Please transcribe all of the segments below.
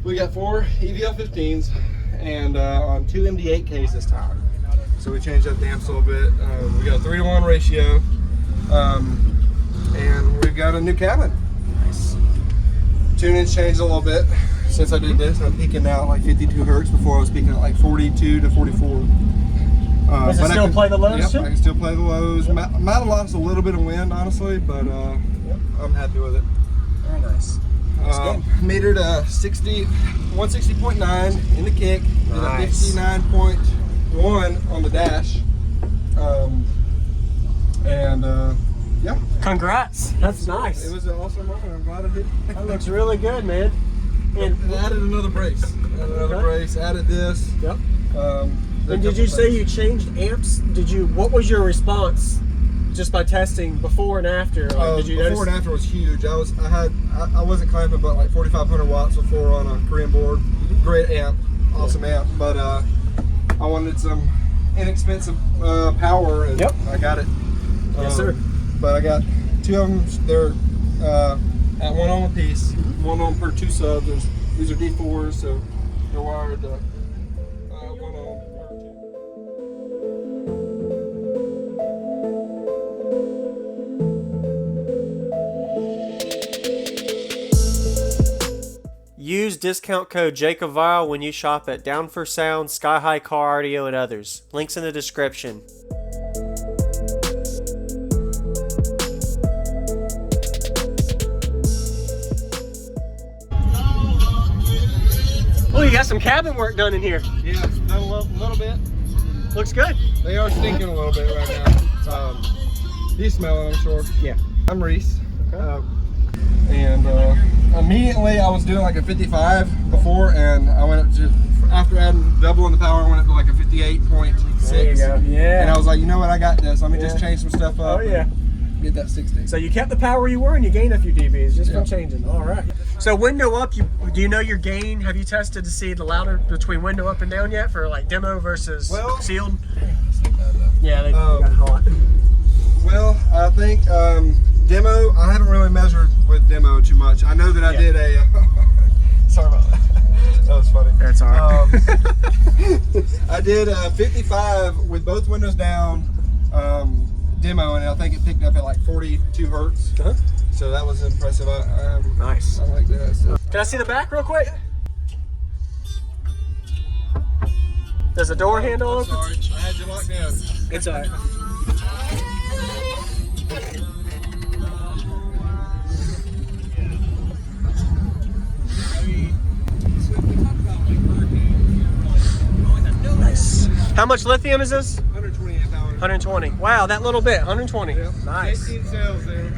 We got 4 EVL15s and on 2 MD8Ks this time. So we changed up the amps a little bit. We got a 3-to-1 ratio, and we've got a new cabin. Nice. Tuning's changed a little bit since I did this. I'm peaking now at like 52 hertz. Before I was peaking at like 42 to 44. Does it still play the lows? Yep, too? I can still play the lows. Might have lost a little bit of wind, honestly, but I'm happy with it. Very nice. Metered 160.9 in the kick, Nice. and a 59.1 on the dash, yeah. Congrats. That's nice. It was an awesome moment. I'm glad I did. That looks really good, man. And added another brace. Added this. Yep. And did you say you changed amps? What was your response just by testing before and after? Like, did you before and after was huge. I wasn't clamping but like 4,500 watts before on a Korean board. Great amp, awesome amp. But I wanted some inexpensive power, and I got it. Yes, sir. But I got 2 of them. They're at 1 ohm a piece, 1 ohm per 2 subs. These are D4s, so they're wired 1 ohm. Use discount code JacobViral when you shop at Down for Sound, SkyHigh Car Audio, and others. Links in the description. Oh, you got some cabin work done in here. Yeah, done a little bit. Looks good. They are stinking a little bit right now. You smell it, I'm sure. Yeah. I'm Reese. Okay. And immediately I was doing like a 55 before, and I went up to, after doubling the power, I went up to like a 58.6. There you go. Yeah. And I was like, you know what, I got this. Let me just change some stuff up. Oh, yeah. Get that 60. So you kept the power you were and you gained a few dBs just from changing. All right. So window up, do you know your gain? Have you tested to see the louder between window up and down yet for like demo versus sealed? Yeah, they got hot. Well, I think demo, I haven't really measured with demo too much. I know that I did a, sorry about that. That was funny. That's all right. I did 55 with both windows down demo, and I think it picked up at like 42 hertz. So that was impressive. Nice. I like that. So. Can I see the back real quick? Does the door handle open? Sorry, I had you locked down. It's all right. Nice. How much lithium is this? 120 amp hours. 120. Wow, that little bit. 120. Yep. Nice. 18 cells there.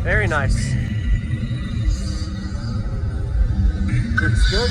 Very nice. Looks good.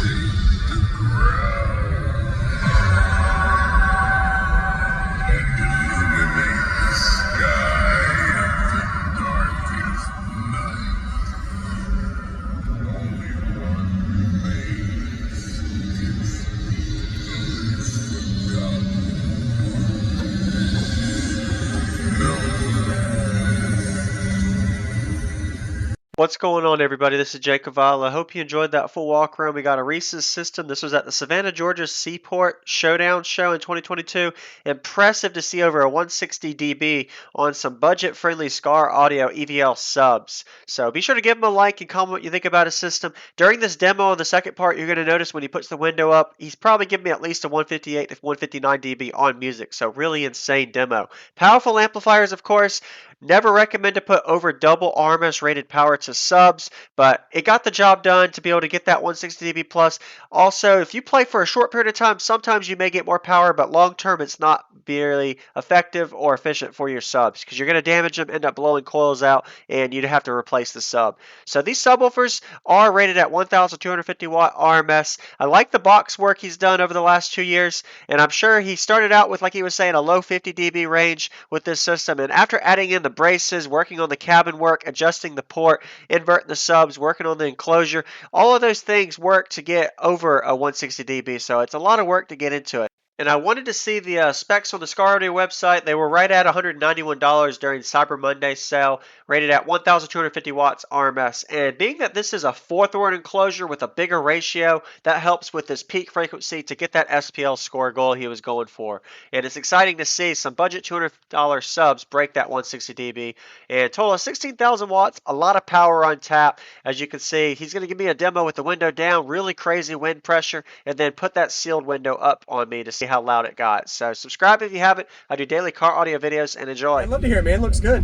What's going on, everybody? This is JacobViral. I hope you enjoyed that full walk around. We got a Reese System. This was at the Savannah, Georgia Seaport Showdown show in 2022. Impressive to see over a 160 dB on some budget-friendly SKAR audio EVL subs. So be sure to give him a like and comment what you think about his system. During this demo in the second part, you're going to notice when he puts the window up, he's probably giving me at least a 158 to 159 dB on music. So really insane demo. Powerful amplifiers, of course. Never recommend to put over double RMS rated power to subs, but it got the job done to be able to get that 160 dB plus. Also, if you play for a short period of time, sometimes you may get more power, but long term it's not really effective or efficient for your subs because you're going to damage them, end up blowing coils out, and you'd have to replace the sub. So these subwoofers are rated at 1,250 watt RMS. I like the box work he's done over the last 2 years, and I'm sure he started out with, like he was saying, a low 50 dB range with this system, and after adding in the braces, working on the cabin work, adjusting the port, inverting the subs, working on the enclosure, all of those things work to get over a 160 dB, so it's a lot of work to get into it. And I wanted to see the specs on the SKAR website. They were right at $191 during Cyber Monday sale, rated at 1,250 watts RMS. And being that this is a 4th word enclosure with a bigger ratio, that helps with his peak frequency to get that SPL score goal he was going for. And it's exciting to see some budget $200 subs break that 160 dB. And total of 16,000 watts, a lot of power on tap. As you can see, he's going to give me a demo with the window down, really crazy wind pressure, and then put that sealed window up on me to see how loud it got. So subscribe if you haven't. I do daily car audio videos, and enjoy. I'd love to hear it, man. Looks good.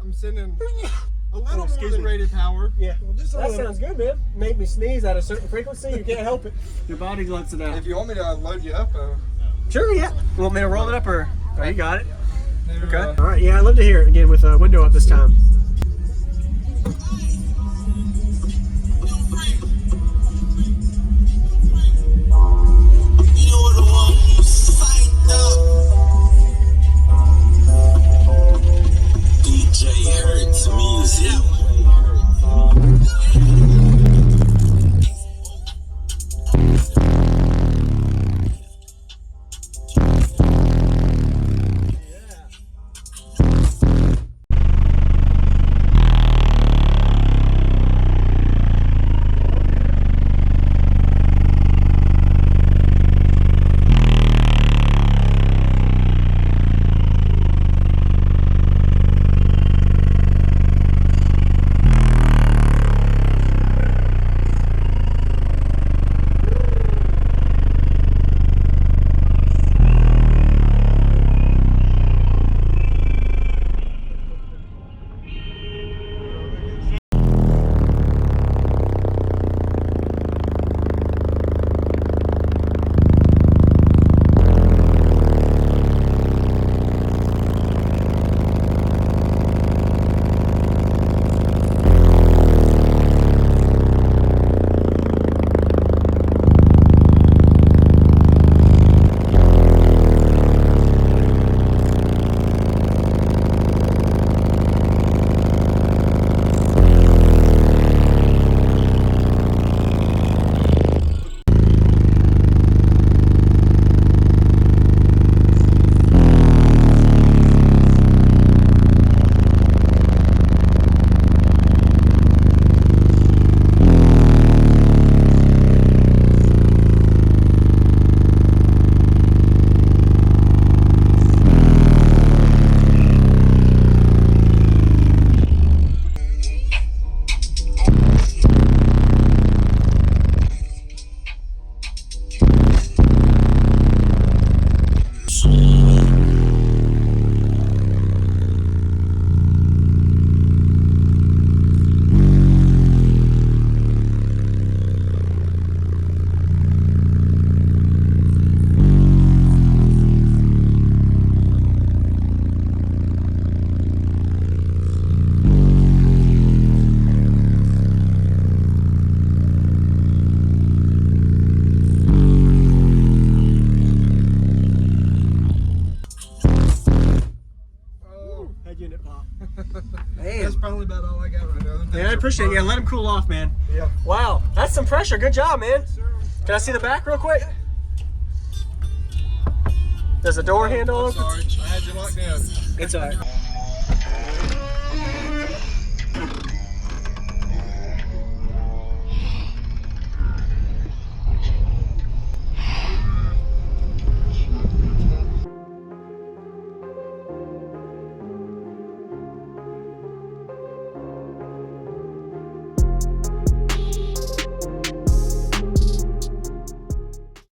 I'm sending a little more than rated power. Yeah, well, just that sounds good, man. Make me sneeze at a certain frequency. You can't help it. Your body lets it out. If you want me to load you up, sure, yeah. You want me to roll it up, or oh, you got it? Okay. All right, yeah, I'd love to hear it again with a window up this time. That's probably about all I got right now. Yeah, I appreciate it. Yeah, let him cool off, man. Yeah. Wow, that's some pressure. Good job, man. Can I see the back real quick? Does the door handle open? Sorry, I had you locked down. It's all right.